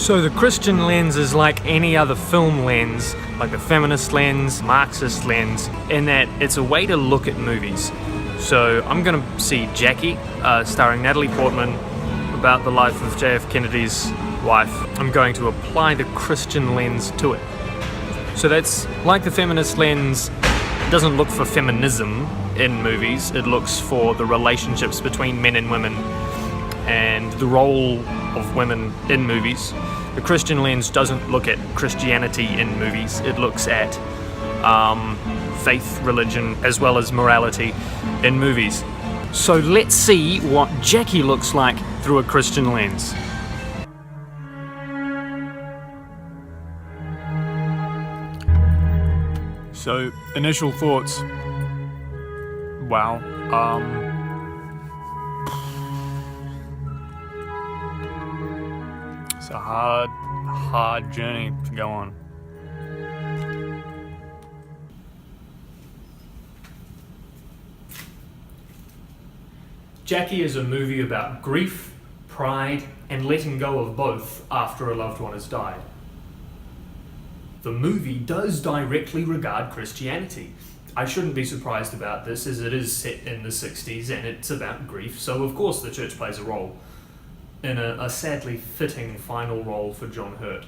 So the Christian lens is like any other film lens, like the feminist lens, Marxist lens, in that it's a way to look at movies. So I'm going to see Jackie, starring Natalie Portman, about the life of JF Kennedy's wife. I'm going to apply the Christian lens to it. So that's like the feminist lens. It doesn't look for feminism in movies, it looks for the relationships between men and women and the role of women in movies. The Christian lens doesn't look at Christianity in movies, it looks at faith, religion, as well as morality in movies. So let's see what Jackie looks like through a Christian lens. So, initial thoughts. Wow. It's a hard journey to go on. Jackie is a movie about grief, pride, and letting go of both after a loved one has died. The movie does directly regard Christianity. I shouldn't be surprised about this, as it is set in the 60s and it's about grief, so of course the church plays a role in a sadly fitting final role for John Hurt.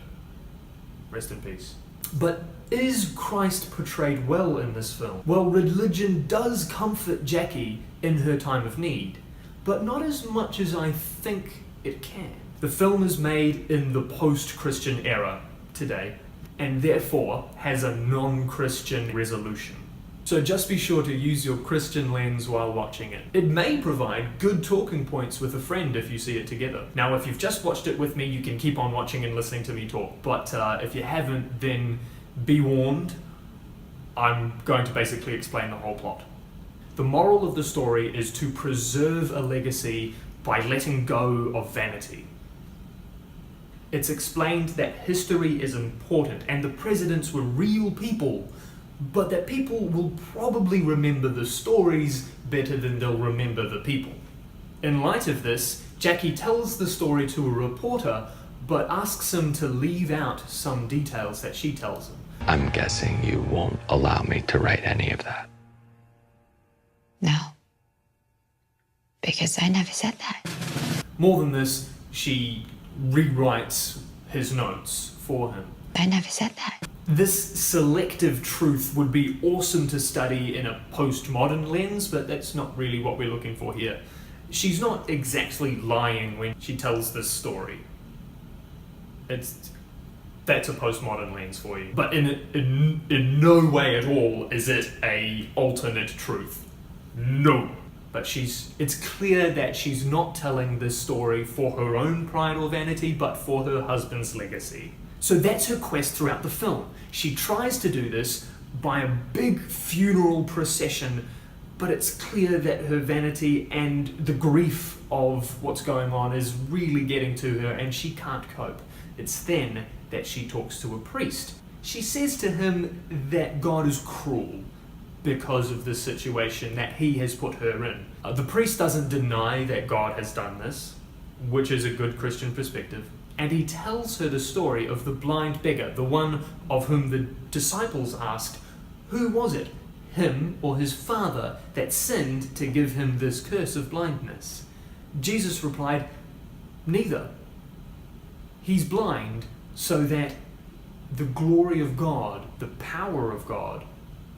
Rest in peace. But is Christ portrayed well in this film? Well, religion does comfort Jackie in her time of need, but not as much as I think it can. The film is made in the post-Christian era today, and therefore has a non-Christian resolution. So just be sure to use your Christian lens while watching it. It may provide good talking points with a friend if you see it together. Now, if you've just watched it with me, you can keep on watching and listening to me talk. But if you haven't, then be warned. I'm going to basically explain the whole plot. The moral of the story is to preserve a legacy by letting go of vanity. It's explained that history is important and the presidents were real people, but that people will probably remember the stories better than they'll remember the people. In light of this, Jackie tells the story to a reporter, but asks him to leave out some details that she tells him. I'm guessing you won't allow me to write any of that. No. Because I never said that. More than this, she rewrites his notes for him. I never said that. This selective truth would be awesome to study in a postmodern lens, but that's not really what we're looking for here. She's not exactly lying when she tells this story. That's a postmodern lens for you. But in no way at all is it a alternate truth. No. But it's clear that she's not telling this story for her own pride or vanity, but for her husband's legacy. So that's her quest throughout the film. She tries to do this by a big funeral procession, but it's clear that her vanity and the grief of what's going on is really getting to her and she can't cope. It's then that she talks to a priest. She says to him that God is cruel because of the situation that he has put her in. The priest doesn't deny that God has done this, which is a good Christian perspective, and he tells her the story of the blind beggar, the one of whom the disciples asked, who was it, him or his father, that sinned to give him this curse of blindness? Jesus replied, neither. He's blind so that the glory of God, the power of God,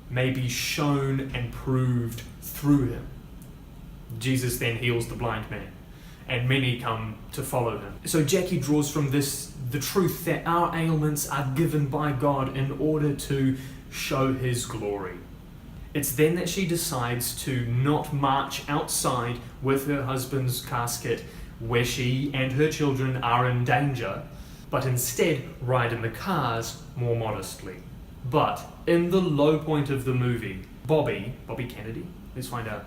may be shown and proved through him. Jesus then heals the blind man, and many come to follow him. So Jackie draws from this the truth that our ailments are given by God in order to show his glory. It's then that she decides to not march outside with her husband's casket where she and her children are in danger, but instead ride in the cars more modestly. But in the low point of the movie, Bobby Kennedy, let's find out.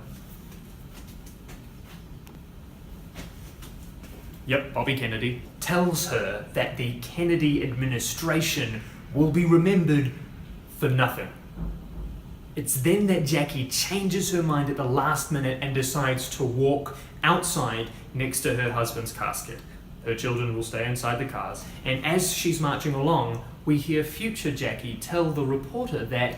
Yep, Bobby Kennedy tells her that the Kennedy administration will be remembered for nothing. It's then that Jackie changes her mind at the last minute and decides to walk outside next to her husband's casket. Her children will stay inside the cars. And as she's marching along, we hear future Jackie tell the reporter that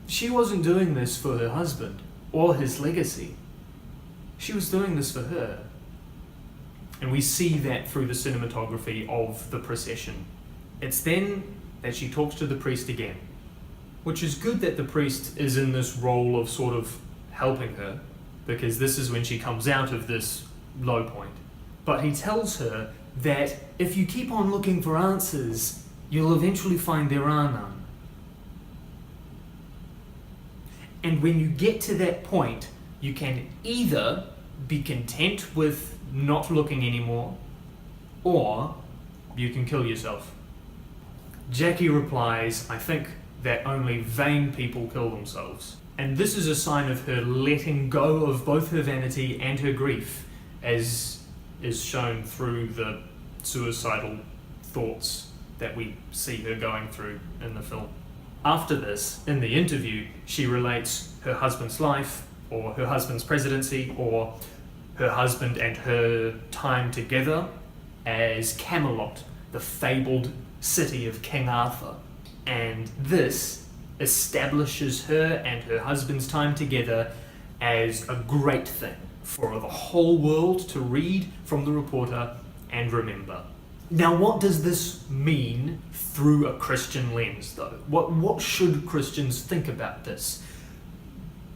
she wasn't doing this for her husband or his legacy. She was doing this for her. And we see that through the cinematography of the procession. It's then that she talks to the priest again, which is good that the priest is in this role of sort of helping her, because this is when she comes out of this low point. But he tells her that if you keep on looking for answers, you'll eventually find there are none. And when you get to that point, you can either be content with not looking anymore, or you can kill yourself. Jackie replies, I think that only vain people kill themselves. And this is a sign of her letting go of both her vanity and her grief, as is shown through the suicidal thoughts that we see her going through in the film. After this, in the interview, she relates her husband's life, or her husband's presidency, or her husband and her time together as Camelot, the fabled city of King Arthur. And this establishes her and her husband's time together as a great thing for the whole world to read from the reporter and remember. Now, what does this mean through a Christian lens, though? What should Christians think about this?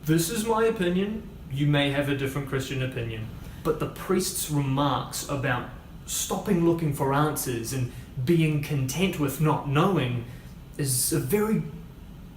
This is my opinion. You may have a different Christian opinion. But the priest's remarks about stopping looking for answers and being content with not knowing is a very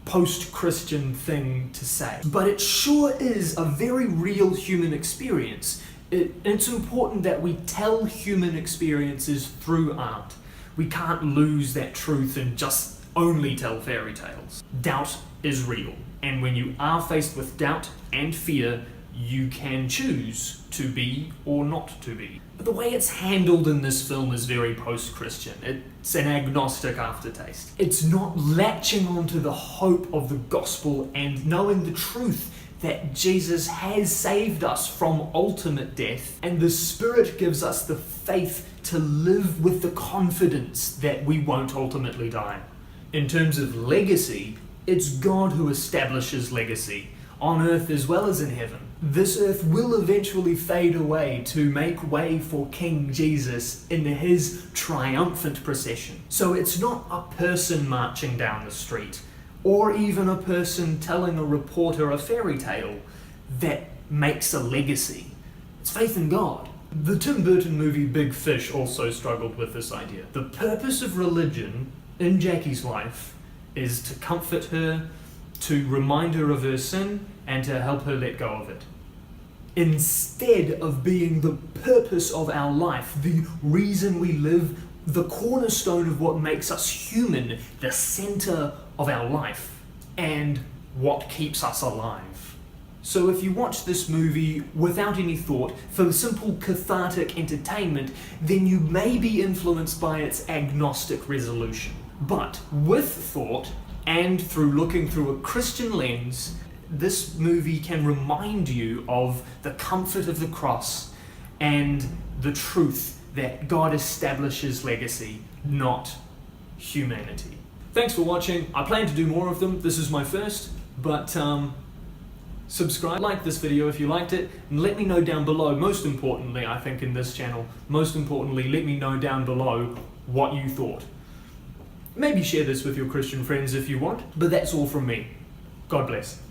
post-Christian thing to say. But it sure is a very real human experience. It's important that we tell human experiences through art. We can't lose that truth and just only tell fairy tales. Doubt is real, and when you are faced with doubt and fear, you can choose to be or not to be. But the way it's handled in this film is very post-Christian. It's an agnostic aftertaste. It's not latching onto the hope of the gospel and knowing the truth that Jesus has saved us from ultimate death, and the Spirit gives us the faith to live with the confidence that we won't ultimately die. In terms of legacy, it's God who establishes legacy, on earth as well as in heaven. This earth will eventually fade away to make way for King Jesus in his triumphant procession. So it's not a person marching down the street, or even a person telling a reporter a fairy tale that makes a legacy. It's faith in God. The Tim Burton movie Big Fish also struggled with this idea. The purpose of religion in Jackie's life is to comfort her, to remind her of her sin, and to help her let go of it. Instead of being the purpose of our life, the reason we live, the cornerstone of what makes us human, the center of our life, and what keeps us alive. So if you watch this movie without any thought, for simple cathartic entertainment, then you may be influenced by its agnostic resolution. But with thought, and through looking through a Christian lens, this movie can remind you of the comfort of the cross and the truth that God establishes legacy, not humanity. Thanks for watching. I plan to do more of them. This is my first, but subscribe, like this video if you liked it, and let me know down below, most importantly, I think in this channel, most importantly, let me know down below what you thought. Maybe share this with your Christian friends if you want, but that's all from me. God bless.